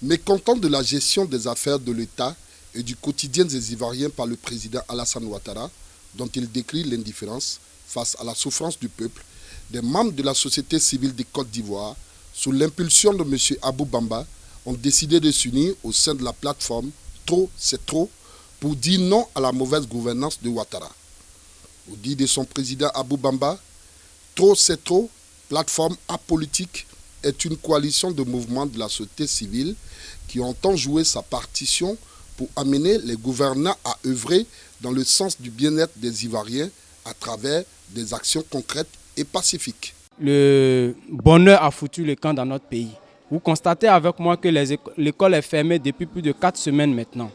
Mécontent de la gestion des affaires de l'État et du quotidien des Ivoiriens par le président Alassane Ouattara, dont il décrit l'indifférence face à la souffrance du peuple, des membres de la société civile de Côte d'Ivoire, sous l'impulsion de M. Abou Bamba, ont décidé de s'unir au sein de la plateforme Trop, c'est trop, pour dire non à la mauvaise gouvernance de Ouattara. Au dit de son président Abou Bamba, Trop, c'est trop, plateforme apolitique, est une coalition de mouvements de la société civile qui entend jouer sa partition pour amener les gouvernants à œuvrer dans le sens du bien-être des Ivoiriens à travers des actions concrètes et pacifiques. Le bonheur a foutu le camp dans notre pays. Vous constatez avec moi que l'école est fermée depuis plus de 4 semaines maintenant.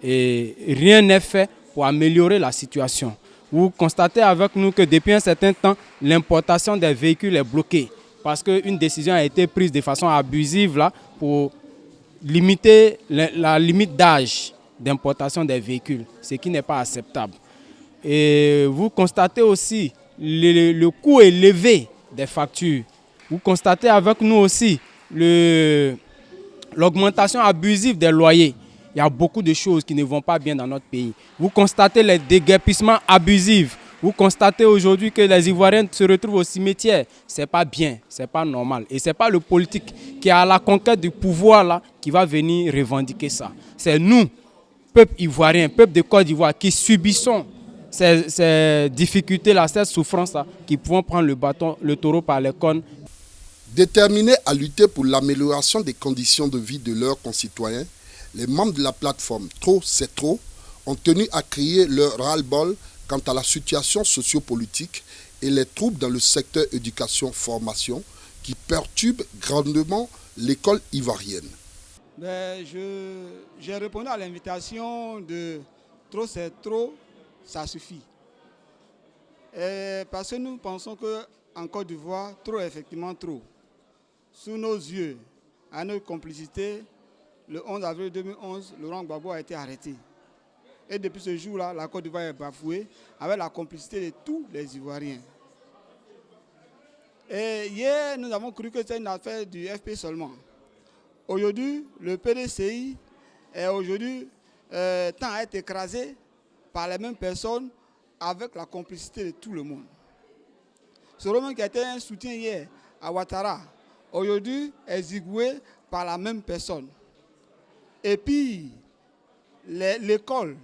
Et rien n'est fait pour améliorer la situation. Vous constatez avec nous que depuis un certain temps, l'importation des véhicules est bloquée. Parce qu'une décision a été prise de façon abusive là, pour limiter la limite d'âge d'importation des véhicules, ce qui n'est pas acceptable. Et vous constatez aussi le coût élevé des factures. Vous constatez avec nous aussi l'augmentation abusive des loyers. Il y a beaucoup de choses qui ne vont pas bien dans notre pays. Vous constatez les déguerpissements abusifs. Vous constatez aujourd'hui que les Ivoiriens se retrouvent au cimetière. Ce n'est pas bien, ce n'est pas normal. Et ce n'est pas le politique qui est à la conquête du pouvoir là, qui va venir revendiquer ça. C'est nous, peuple ivoirien, peuple de Côte d'Ivoire, qui subissons ces difficultés-là, cette souffrance-là, qui pouvons prendre le taureau par les cornes. Déterminés à lutter pour l'amélioration des conditions de vie de leurs concitoyens, les membres de la plateforme Trop, c'est trop ont tenu à crier leur ras-le-bol quant à la situation sociopolitique et les troubles dans le secteur éducation-formation qui perturbent grandement l'école ivoirienne. J'ai répondu à l'invitation de Trop, c'est trop, ça suffit. Parce que nous pensons qu'en Côte d'Ivoire, trop est effectivement trop. Sous nos yeux, à notre complicité, le 11 avril 2011, Laurent Gbagbo a été arrêté. Et depuis ce jour-là, la Côte d'Ivoire est bafouée avec la complicité de tous les Ivoiriens. Et hier, nous avons cru que c'était une affaire du FP seulement. Aujourd'hui, le PDCI est tend à être écrasé par les mêmes personnes avec la complicité de tout le monde. Ce Romain qui a été un soutien hier à Ouattara, aujourd'hui est zigoué par la même personne. Et puis, l'école,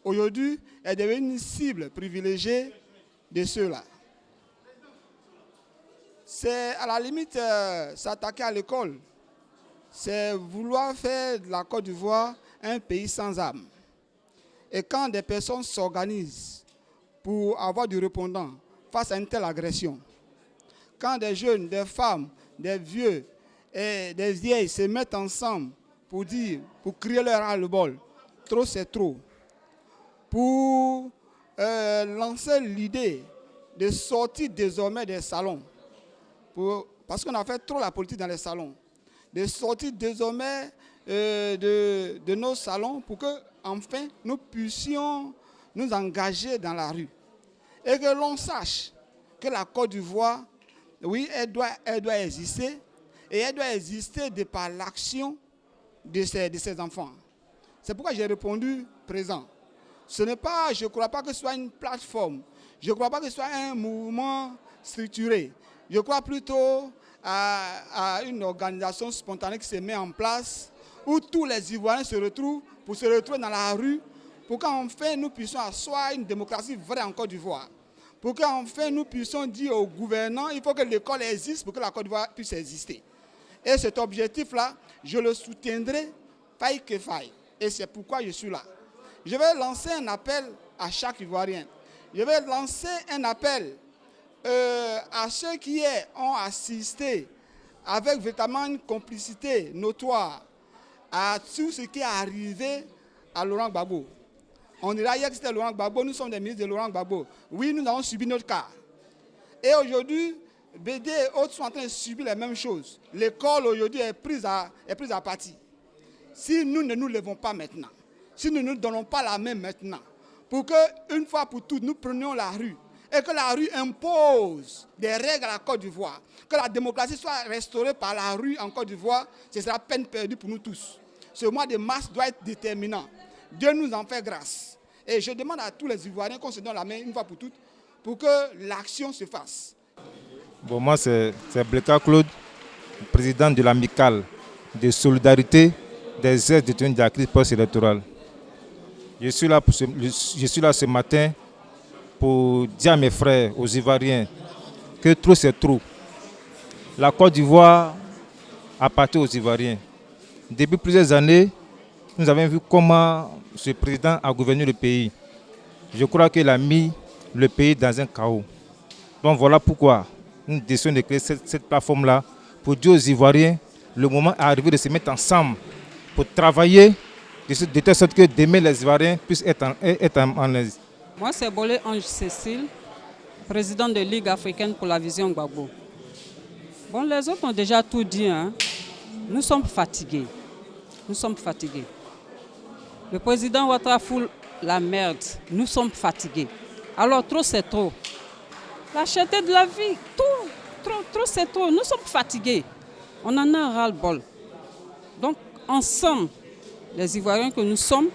aujourd'hui, est devenue une cible privilégiée de ceux-là. C'est à la limite s'attaquer à l'école. C'est vouloir faire de la Côte d'Ivoire un pays sans âme. Et quand des personnes s'organisent pour avoir du répondant face à une telle agression, quand des jeunes, des femmes, des vieux et des vieilles se mettent ensemble pour crier leur ras-le-bol, trop c'est trop, pour lancer l'idée de sortir désormais des salons, parce qu'on a fait trop la politique dans les salons, de sortir désormais de nos salons pour que, enfin, nous puissions nous engager dans la rue. Et que l'on sache que la Côte d'Ivoire, oui, elle doit exister, et elle doit exister de par l'action de ces enfants. C'est pourquoi j'ai répondu présent. Je ne crois pas que ce soit une plateforme, je ne crois pas que ce soit un mouvement structuré. Je crois plutôt à une organisation spontanée qui se met en place, où tous les Ivoiriens se retrouvent dans la rue, pour qu'enfin nous puissions asseoir une démocratie vraie en Côte d'Ivoire. Pour qu'enfin nous puissions dire aux gouvernants, il faut que l'école existe pour que la Côte d'Ivoire puisse exister. Et cet objectif-là, je le soutiendrai faille que faille. Et c'est pourquoi je suis là. Je vais lancer un appel à chaque Ivoirien. Je vais lancer un appel à ceux qui ont assisté avec véritablement une complicité notoire à tout ce qui est arrivé à Laurent Gbagbo. On dira hier que c'était Laurent Gbagbo, nous sommes des ministres de Laurent Gbagbo. Oui, nous avons subi notre cas. Et aujourd'hui, BD et autres sont en train de subir les mêmes choses. L'école aujourd'hui est prise à partie. Si nous ne nous levons pas maintenant, si nous ne nous donnons pas la main maintenant, pour qu'une fois pour toutes, nous prenions la rue et que la rue impose des règles à la Côte d'Ivoire, que la démocratie soit restaurée par la rue en Côte d'Ivoire, ce sera peine perdue pour nous tous. Ce mois de mars doit être déterminant. Dieu nous en fait grâce. Et je demande à tous les Ivoiriens qu'on se donne la main une fois pour toutes pour que l'action se fasse. Bon, moi, c'est Bleka Claude, président de l'amicale de solidarité des ex-détenus de la crise post-électorale. Je suis là ce matin pour dire à mes frères, aux Ivoiriens, que trop c'est trop. La Côte d'Ivoire appartient aux Ivoiriens. Depuis plusieurs années, nous avons vu comment ce président a gouverné le pays. Je crois qu'il a mis le pays dans un chaos. Donc voilà pourquoi nous décidons de créer cette plateforme-là pour dire aux Ivoiriens, le moment est arrivé de se mettre ensemble pour travailler de telle sorte que demain les Ivoiriens puissent être en aise. Moi, c'est Bolé Ange Cécile, président de Ligue africaine pour la vision Gbagbo. Bon, les autres ont déjà tout dit. Hein. Nous sommes fatigués. Nous sommes fatigués. Le président Ouattara fout la merde. Nous sommes fatigués. Alors, trop, c'est trop. La cherté de la vie, trop, c'est trop. Nous sommes fatigués. On en a ras-le-bol. Donc, ensemble, les Ivoiriens que nous sommes,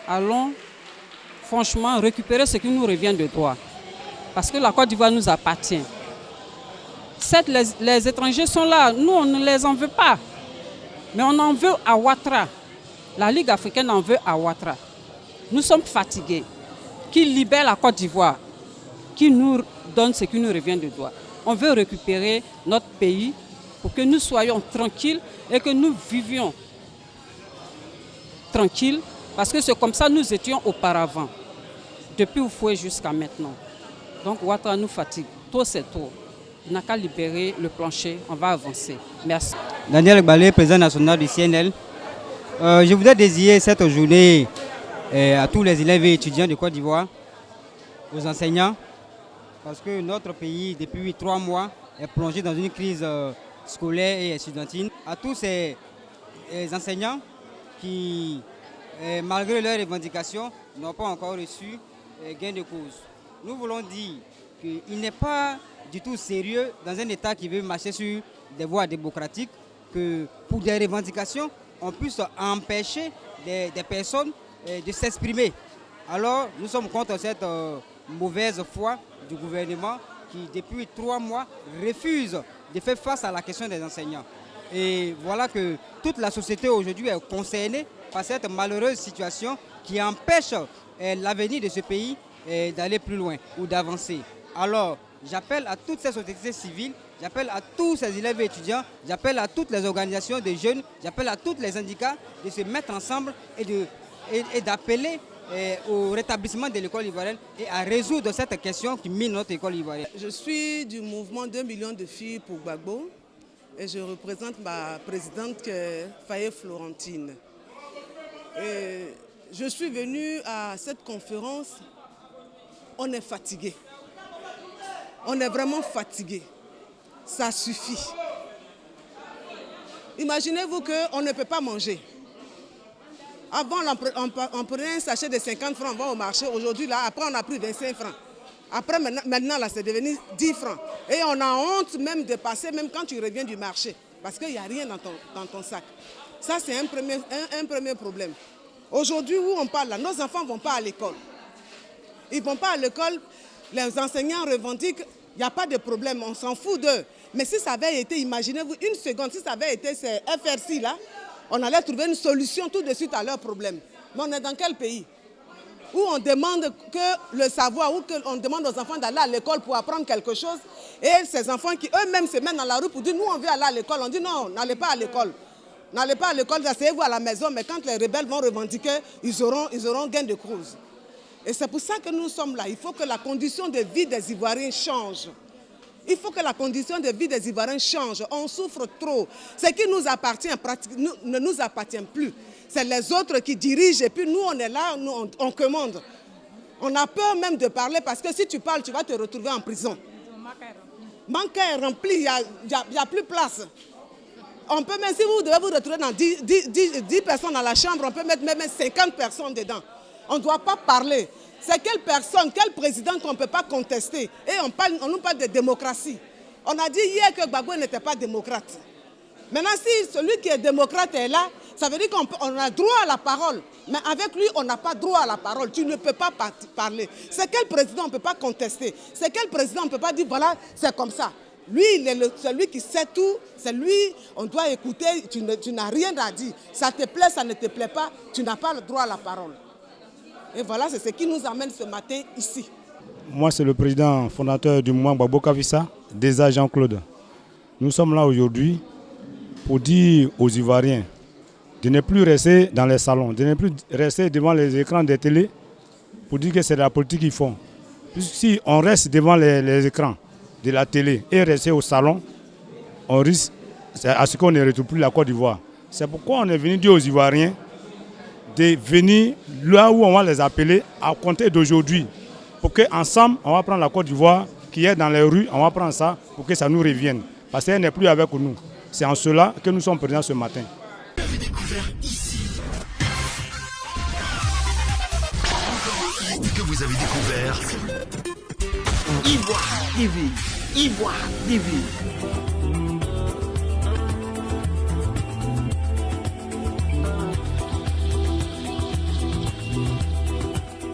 allons franchement récupérer ce qui nous revient de droit. Parce que la Côte d'Ivoire nous appartient. Certes, les étrangers sont là, nous on ne les en veut pas. Mais on en veut à Ouattara. La Ligue africaine en veut à Ouattara. Nous sommes fatigués. Qui libère la Côte d'Ivoire, qui nous donne ce qui nous revient de droit. On veut récupérer notre pays pour que nous soyons tranquilles et que nous vivions tranquilles. Parce que c'est comme ça que nous étions auparavant, depuis Oufoué jusqu'à maintenant. Donc Ouattara nous fatigue. Trop c'est trop. Il n'a qu'à libérer le plancher. On va avancer. Merci. Daniel Balé, président national du CNL. Je voudrais dédier cette journée à tous les élèves et étudiants de Côte d'Ivoire, aux enseignants, parce que notre pays, depuis 3 mois, est plongé dans une crise scolaire et estudiantine. À tous ces enseignants qui, malgré leurs revendications, n'ont pas encore reçu gain de cause. Nous voulons dire qu'il n'est pas du tout sérieux dans un État qui veut marcher sur des voies démocratiques que pour des revendications, on puisse empêcher des personnes de s'exprimer. Alors nous sommes contre cette mauvaise foi du gouvernement qui depuis 3 mois refuse de faire face à la question des enseignants. Et voilà que toute la société aujourd'hui est concernée par cette malheureuse situation qui empêche l'avenir de ce pays d'aller plus loin ou d'avancer. Alors j'appelle à toutes ces sociétés civiles, j'appelle à tous ces élèves et étudiants, j'appelle à toutes les organisations de jeunes, j'appelle à tous les syndicats de se mettre ensemble et d'appeler au rétablissement de l'école ivoirienne et à résoudre cette question qui mine notre école ivoirienne. Je suis du mouvement 2 millions de filles pour Gbagbo et je représente ma présidente Faye Florentine. Et je suis venue à cette conférence, on est fatigué. On est vraiment fatigué. Ça suffit. Imaginez-vous qu'on ne peut pas manger. Avant, on prenait un sachet de 50 francs, on va au marché. Aujourd'hui, là, après, on a pris 25 francs. Après, maintenant, là, c'est devenu 10 francs. Et on a honte même de passer, même quand tu reviens du marché. Parce qu'il n'y a rien dans ton sac. Ça, c'est un premier problème. Aujourd'hui, où on parle là, nos enfants ne vont pas à l'école. Ils ne vont pas à l'école. Les enseignants revendiquent, il n'y a pas de problème, on s'en fout d'eux. Mais si ça avait été, imaginez-vous, une seconde, si ça avait été ces FRC là, on allait trouver une solution tout de suite à leurs problèmes. Mais on est dans quel pays? Où on demande que le savoir, où on demande aux enfants d'aller à l'école pour apprendre quelque chose, et ces enfants qui eux-mêmes se mettent dans la rue pour dire nous on veut aller à l'école, on dit non, n'allez pas à l'école. N'allez pas à l'école, asseyez-vous à la maison, mais quand les rebelles vont revendiquer, ils auront gain de cause. Et c'est pour ça que nous sommes là. Il faut que la condition de vie des Ivoiriens change. Il faut que la condition de vie des Ivoiriens change. On souffre trop. Ce qui nous appartient ne nous appartient plus. C'est les autres qui dirigent et puis nous on est là, nous, on commande. On a peur même de parler parce que si tu parles, tu vas te retrouver en prison. Manquer est rempli, il n'y a plus de place. On peut même, si vous devez vous retrouver dans 10 personnes dans la chambre, on peut mettre même 50 personnes dedans. On ne doit pas parler. C'est quelle personne, quel président qu'on ne peut pas contester. Et on nous parle de démocratie. On a dit hier que Gbagbo n'était pas démocrate. Maintenant, si celui qui est démocrate est là, ça veut dire qu'on a droit à la parole. Mais avec lui, on n'a pas droit à la parole. Tu ne peux pas parler. C'est quel président on ne peut pas contester. C'est quel président on ne peut pas dire, voilà, c'est comme ça. Lui, il est celui qui sait tout. C'est lui, on doit écouter. Tu n'as rien à dire. Ça te plaît, ça ne te plaît pas. Tu n'as pas le droit à la parole. Et voilà, c'est ce qui nous amène ce matin ici. Moi, c'est le président fondateur du mouvement Gbagbo Kavissa, DESA Jean-Claude. Nous sommes là aujourd'hui pour dire aux Ivoiriens de ne plus rester dans les salons, de ne plus rester devant les écrans des télés pour dire que c'est de la politique qu'ils font. Si on reste devant les écrans de la télé et rester au salon, on risque à ce qu'on ne retrouve plus la Côte d'Ivoire. C'est pourquoi on est venu dire aux Ivoiriens de venir là où on va les appeler à compter d'aujourd'hui. Pour qu'ensemble, on va prendre la Côte d'Ivoire qui est dans les rues, on va prendre ça pour que ça nous revienne. Parce qu'elle n'est plus avec nous. C'est en cela que nous sommes présents ce matin. Vous avez découvert ici. Que vous avez découvert Ivoire TV. Ivoire TV.